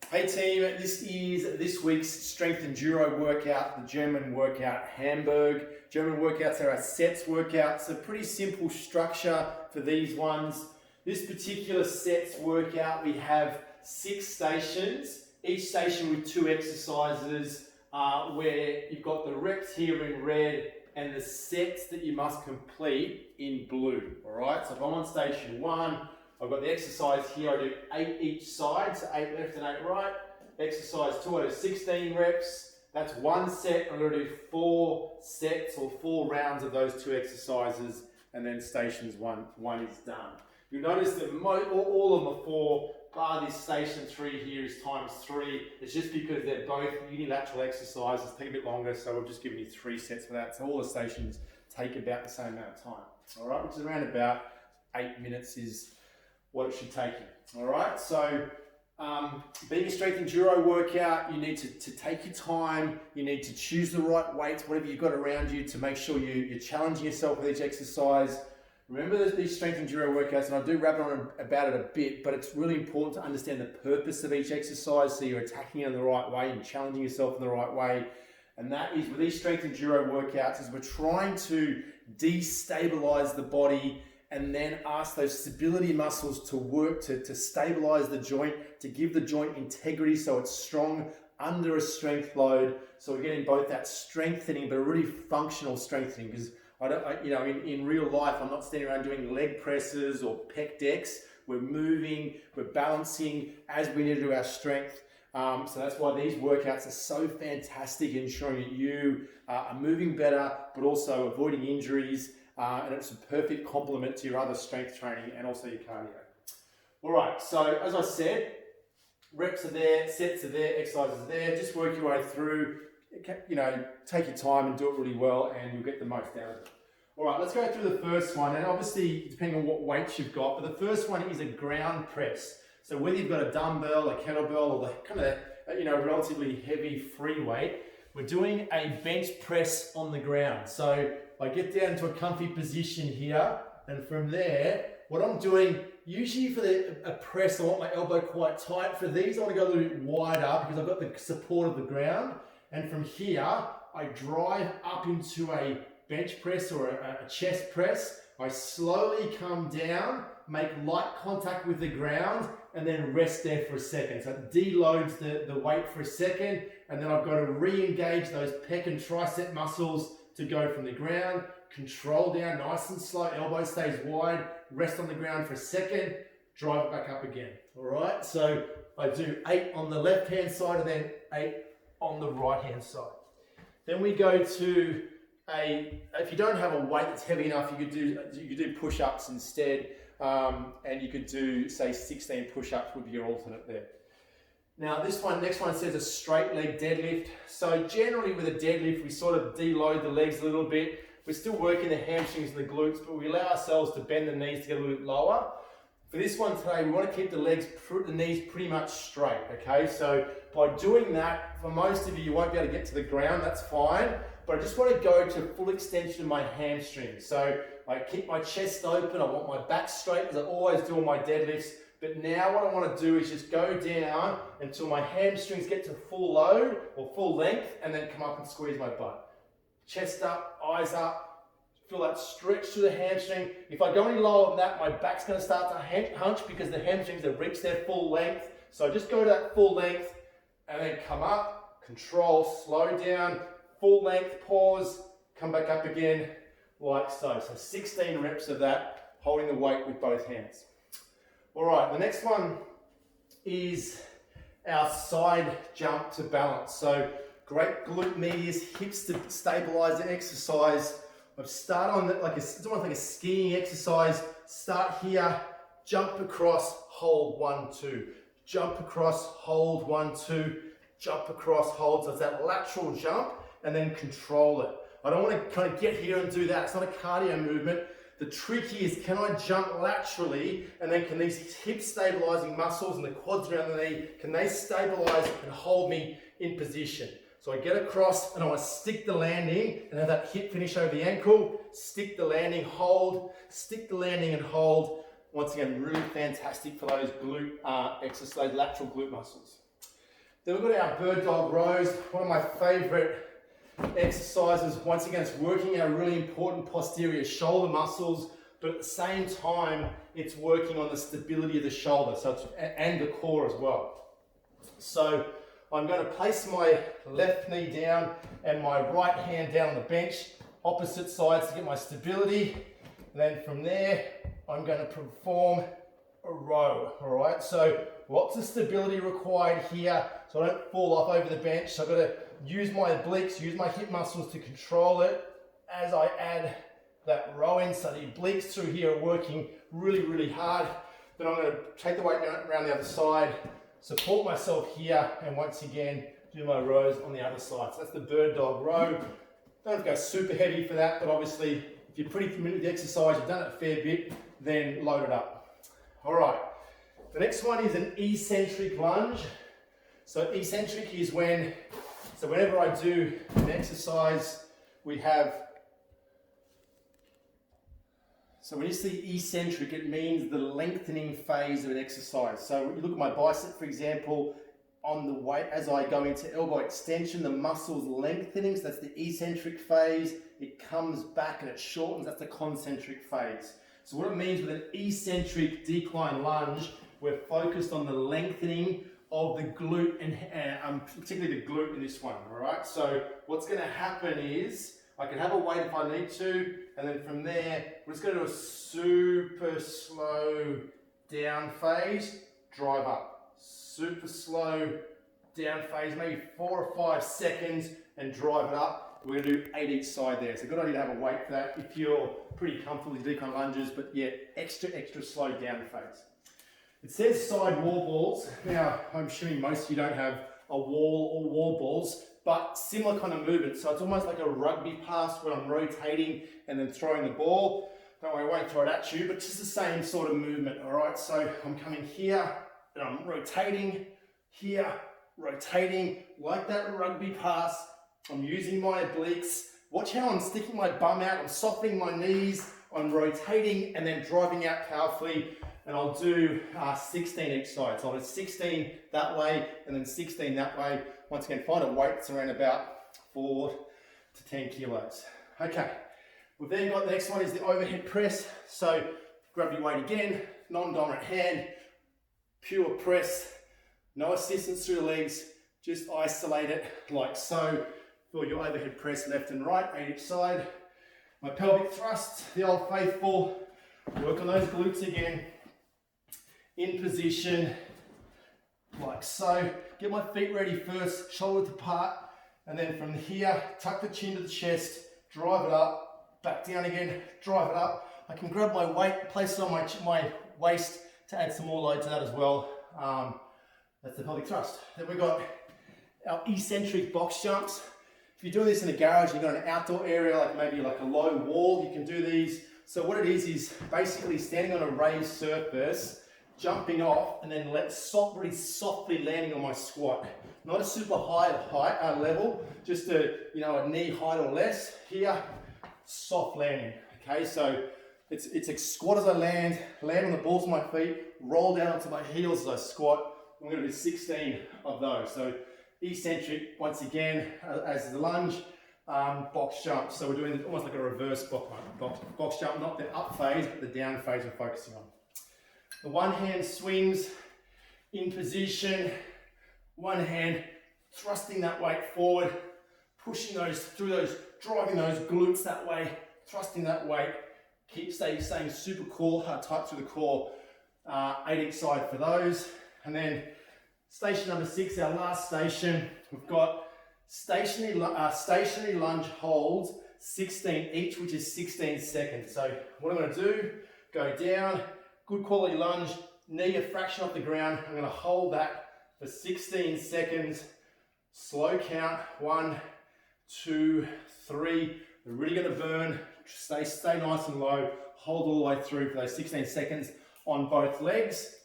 Hey team, this is this week's strength enduro workout, the German workout Hamburg. German workouts are our sets workouts, a pretty simple structure for these ones. This particular sets workout, we have 6 stations, each station with 2 exercises where you've got the reps here in red and the sets that you must complete in blue, all right? So if I'm on station 1, I've got the exercise here, I do 8 each side, so 8 left and 8 right. Exercise 2, I do 16 reps. That's 1 set. I'm going to do 4 sets or 4 rounds of those 2 exercises, and then stations 1 is done. You'll notice that all of them are 4, bar this station 3 here is times 3. It's just because they're both unilateral exercises, take a bit longer, so we've just given you 3 sets for that. So all the stations take about the same amount of time, all right, which is around about 8 minutes is what it should take you. All right, so being a strength enduro workout, you need to take your time, you need to choose the right weights, whatever you've got around you, to make sure you're challenging yourself with each exercise. Remember these strength enduro workouts, and I do rabble on about it a bit, but it's really important to understand the purpose of each exercise so you're attacking it in the right way and challenging yourself in the right way. And that is, with these strength enduro workouts, is we're trying to destabilize the body and then ask those stability muscles to work to stabilize the joint, to give the joint integrity so it's strong under a strength load. So we're getting both that strengthening, but a really functional strengthening, because in real life, I'm not standing around doing leg presses or pec decks. We're moving, we're balancing as we need to do our strength. So that's why these workouts are so fantastic in ensuring that you are moving better, but also avoiding injuries. And it's a perfect complement to your other strength training and also your cardio. All right, so as I said, reps are there, sets are there, exercises are there. Just work your way through, take your time and do it really well, and you'll get the most out of it. All right, let's go through the first one, and obviously depending on what weights you've got, but the first one is a ground press. So whether you've got a dumbbell, a kettlebell, or the kind of relatively heavy free weight, we're doing a bench press on the ground. So I get down to a comfy position here, and from there, what I'm doing, usually for a press, I want my elbow quite tight. For these, I want to go a little bit wider because I've got the support of the ground. And from here, I drive up into a bench press or a chest press. I slowly come down, make light contact with the ground, and then rest there for a second. So it deloads the weight for a second, and then I've got to re-engage those pec and tricep muscles to go from the ground, control down nice and slow, elbow stays wide, rest on the ground for a second, drive it back up again. All right, so I do 8 on the left-hand side and then 8 on the right-hand side. Then we go to if you don't have a weight that's heavy enough, you could do push-ups instead, and you could do, say, 16 push-ups would be your alternate there. Now next one says a straight leg deadlift. So generally with a deadlift, we sort of deload the legs a little bit. We're still working the hamstrings and the glutes, but we allow ourselves to bend the knees to get a little bit lower. For this one today, we want to keep the knees pretty much straight, okay? So by doing that, for most of you won't be able to get to the ground, that's fine. But I just want to go to full extension of my hamstrings. So I keep my chest open, I want my back straight, as I always do on my deadlifts. But now what I want to do is just go down until my hamstrings get to full load or full length, and then come up and squeeze my butt. Chest up, eyes up, feel that stretch through the hamstring. If I go any lower than that, my back's going to start to hunch because the hamstrings have reached their full length. So just go to that full length and then come up, control, slow down, full length, pause, come back up again like so. So 16 reps of that, holding the weight with both hands. All right, the next one is our side jump to balance. So great glute medius, hips to stabilize the exercise. I've started on it's almost like a skiing exercise. Start here, jump across, hold 1, 2. Jump across, hold 1, 2. Jump across, hold. So it's that lateral jump, and then control it. I don't want to kind of get here and do that. It's not a cardio movement. The trick is, can I jump laterally, and then can these hip stabilizing muscles and the quads around the knee, can they stabilize and hold me in position? So I get across and I want to stick the landing and have that hip finish over the ankle, stick the landing, hold, stick the landing and hold. Once again, really fantastic for those glute exercise, lateral glute muscles. Then we've got our bird dog rows, one of my favorite exercises. Once again, it's working our really important posterior shoulder muscles, but at the same time, it's working on the stability of the shoulder, and the core as well. So I'm going to place my left knee down and my right hand down on the bench, opposite sides to get my stability. And then from there, I'm going to perform a row, all right? So lots of stability required here, so I don't fall off over the bench. So I've got to use my obliques, use my hip muscles to control it as I add that row in. So the obliques through here are working really, really hard. Then I'm going to take the weight around the other side, support myself here, and once again, do my rows on the other side. So that's the bird dog row. Don't have to go super heavy for that, but obviously, if you're pretty familiar with the exercise, you've done it a fair bit, then load it up. All right, the next one is an eccentric lunge. So eccentric is whenever I do an exercise, we have, so when you see eccentric, it means the lengthening phase of an exercise. So you look at my bicep, for example, on the weight, as I go into elbow extension, the muscle's lengthening, so that's the eccentric phase. It comes back and it shortens, that's the concentric phase. So what it means with an eccentric decline lunge, we're focused on the lengthening of the glute, and particularly the glute in this one, all right? So what's gonna happen is, I can have a weight if I need to, and then from there, we're just gonna do a super slow down phase, drive up. Super slow down phase, maybe 4 or 5 seconds, and drive it up. We're gonna do 8 each side there. So good idea to have a weight for that if you're pretty comfortable with decline lunges, but yeah, extra slow down phase. It says side wall balls. Now, I'm assuming most of you don't have a wall or wall balls, but similar kind of movement. So it's almost like a rugby pass where I'm rotating and then throwing the ball. Don't worry, I won't throw it at you, but just the same sort of movement, all right? So I'm coming here, and I'm rotating here, rotating like that rugby pass. I'm using my obliques. Watch how I'm sticking my bum out. I'm softening my knees. I'm rotating and then driving out powerfully. And I'll do 16 each side. So I'll do 16 that way and then 16 that way. Once again, find a weight that's around about 4 to 10 kilos. Okay, we've then got the next one is the overhead press. So grab your weight again, non-dominant hand, pure press, no assistance through the legs, just isolate it like so for your overhead press left and right, 8 each side. My pelvic thrust, the old faithful, work on those glutes again, in position like so. Get my feet ready first, shoulders apart, and then from here, tuck the chin to the chest, drive it up, back down again, drive it up. I can grab my weight, place it on my waist, to add some more load to that as well. That's the pelvic thrust. Then we've got our eccentric box jumps. If you're doing this in a garage, you've got an outdoor area, like maybe like a low wall, you can do these. So what it is basically standing on a raised surface, jumping off, and then really softly landing on my squat. Not a super high level, just a knee height or less. Here, soft landing. Okay, so it's a squat as I land on the balls of my feet, roll down onto my heels as I squat. I'm going to do 16 of those. So eccentric, once again, as the lunge, box jump. So we're doing almost like a reverse box jump, not the up phase, but the down phase we're focusing on. The one hand swings in position, one hand thrusting that weight forward, pushing those through those, driving those glutes that way, thrusting that weight. Keep staying super core, tight through the core, 8 each side for those. And then station number 6, our last station, we've got stationary lunge holds, 16 each, which is 16 seconds. So what I'm going to do, go down, good quality lunge, knee a fraction off the ground. I'm going to hold that for 16 seconds, slow count, 1, 2, 3. We're really going to burn. Stay nice and low, hold all the way through for those 16 seconds on both legs.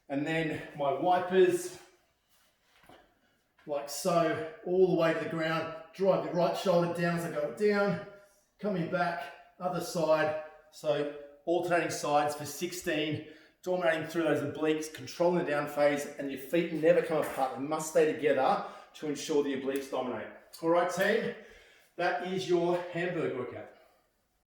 And then my wipers, like so, all the way to the ground. Drive the right shoulder down as I go down, coming back, other side. So alternating sides for 16 dominating through those obliques, controlling the down phase, and your feet never come apart. They must stay together to ensure the obliques dominate. All right, team, that is your Hamburg workout.